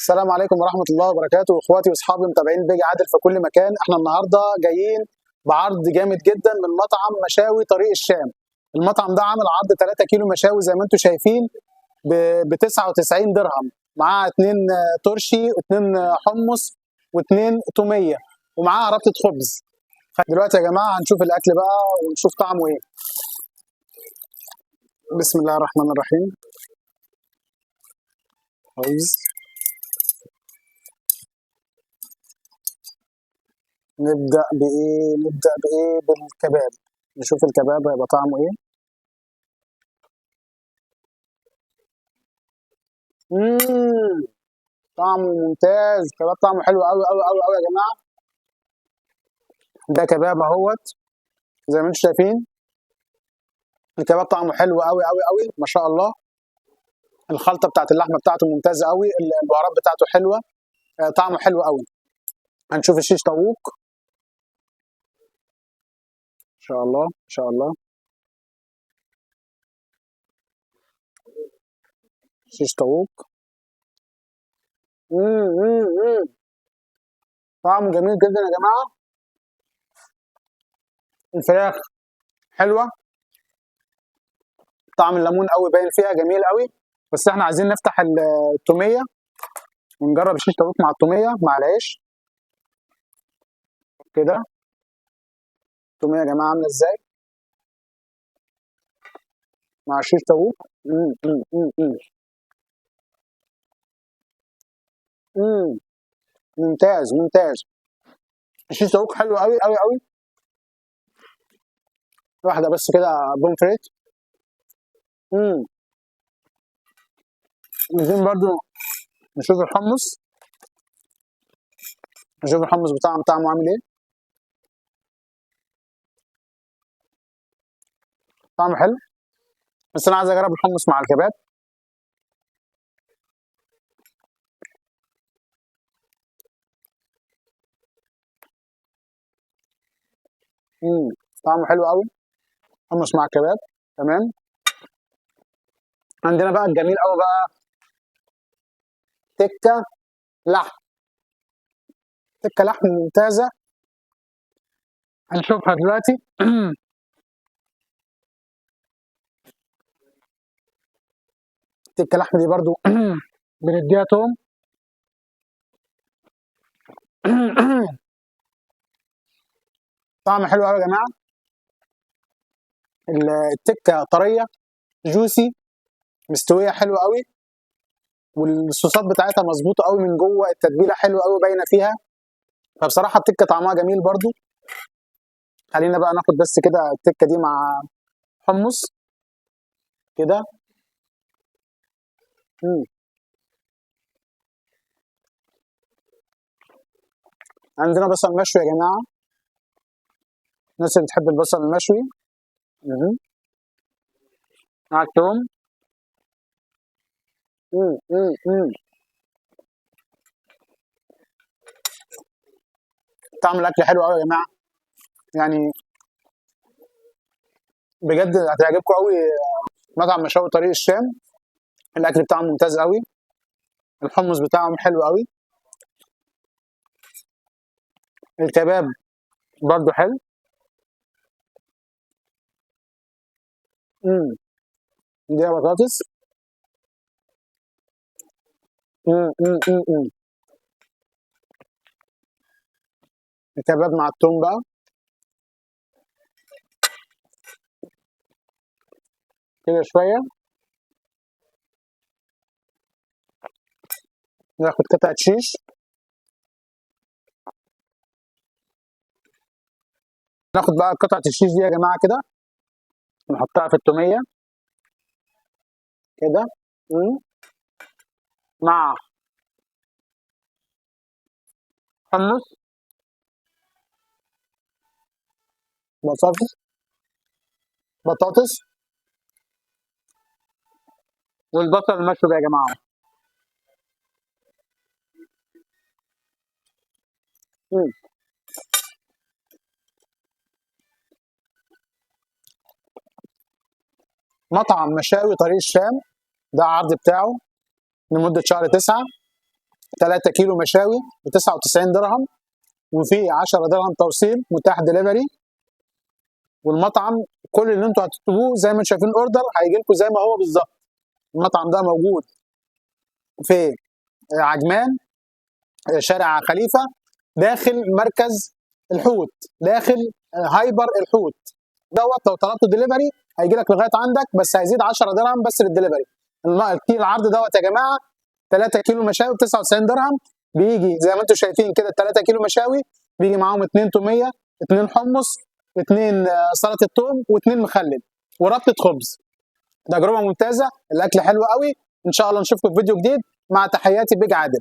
السلام عليكم ورحمة الله وبركاته، اخواتي واصحابي متابعين بيجي عادل في كل مكان. احنا النهارده جايين بعرض جامد جدا من مطعم مشاوي طريق الشام. المطعم ده عامل عرض 3 كيلو مشاوي زي ما انتم شايفين ب 99 درهم، معاه 2 ترشي و2 حمص و2 تومية ومعاه ربطة خبز. دلوقتي يا جماعة هنشوف الأكل بقى ونشوف طعمه إيه. بسم الله الرحمن الرحيم. خبز. نبدأ بإيه؟ نبدأ بإيه؟ بالكباب. نشوف الكباب هيبقى طعمه إيه. مم. طعمه ممتاز، كباب طعمه حلو قوي قوي قوي قوي يا جماعه. ده كباب اهوت زي ما انتم شايفين. الكباب طعمه حلو قوي قوي قوي ما شاء الله. الخلطه بتاعت اللحمه بتاعته ممتازه قوي، البهارات بتاعته حلوه. طعمه حلو قوي. هنشوف الشيش طاووق ان شاء الله ان شاء الله. شيش طاووق. مم. طعمه جميل جدا يا جماعه. الفراخ حلوه، طعم الليمون قوي باين فيها، جميل قوي. بس احنا عايزين نفتح التوميه ونجرب الشيش طاووق مع التوميه مع العيش كده. التوميه يا جماعه عامله ازاي مع شيش طاووق؟ إمم، إمم، إمم، إمم، إمم، ممتاز، ممتاز. الشيش طاووق حلو أوي، أوي، أوي. واحدة بس كده بومفريت. إمم، عايزين برضه نشوف الحمص، نشوف الحمص بتاعهم طعمه عامل إيه. طعمه حلو، بس أنا عايز أجرب الحمص مع الكباب. طعمه حلو أوي، حمص مع الكباب، تمام. عندنا بقى الجميل أوي بقى تكة لحم، تكة لحم ممتازة هنشوفها دلوقتي. تكة لحم دي برضه بنديها توم. طعم حلو أوي يا جماعة. التكة طرية، جوسي، مستويه حلوه قوي، والصوصات بتاعتها مظبوطه قوي من جوه، التتبيله حلوه قوي باينه فيها. فبصراحه التكه طعمها جميل برضو. خلينا بقى ناخد بس كده التكه دي مع حمص كده. مم. عندنا بصل مشوي يا جماعه، الناس اللي بتحب البصل المشوي. مم. مع التوم. مم. طعم الاكل حلو قوي يا جماعه، يعني بجد هتعجبكم قوي. مطعم مشاوي طريق الشام، الاكل بتاعهم ممتاز قوي، الحمص بتاعهم حلو قوي، الكباب برضو حلو. مم. دي بطاطس. مم. الكباب مع التوم بقى كده شويه. ناخد قطعه شيش، ناخد بقى قطعه الشيش دي يا جماعه كده، نحطها في التوميه كده. مم. مع حمص، بطاطس، بطاطس، والبصل المشوي ده يا جماعه. مم. مطعم مشاوي طريق الشام، ده عرض بتاعه لمده شهر 9. 3 كيلو مشاوي ب 99 درهم، وفي 10 درهم توصيل متاح دليفري. والمطعم كل اللي انتوا هتطلبوه زي ما انتم شايفين الاوردر هيجي لكم زي ما هو بالظبط. المطعم ده موجود في عجمان، شارع خليفه، داخل مركز الحوت، داخل هايبر الحوت دوت. لو طلبته دليفري هيجي لك لغايه عندك، بس هيزيد 10 درهم بس للدليفري. العرض دوت يا جماعه 3 كيلو مشاوي ب 99 درهم، بيجي زي ما انتم شايفين كده 3 كيلو مشاوي، بيجي معاهم 2 توميه، 2 حمص، 2 سلطه ثوم، و2 مخلل، وربطه خبز. تجربه ممتازه، الاكل حلو قوي. ان شاء الله نشوفكم في فيديو جديد. مع تحياتي بيج عادل.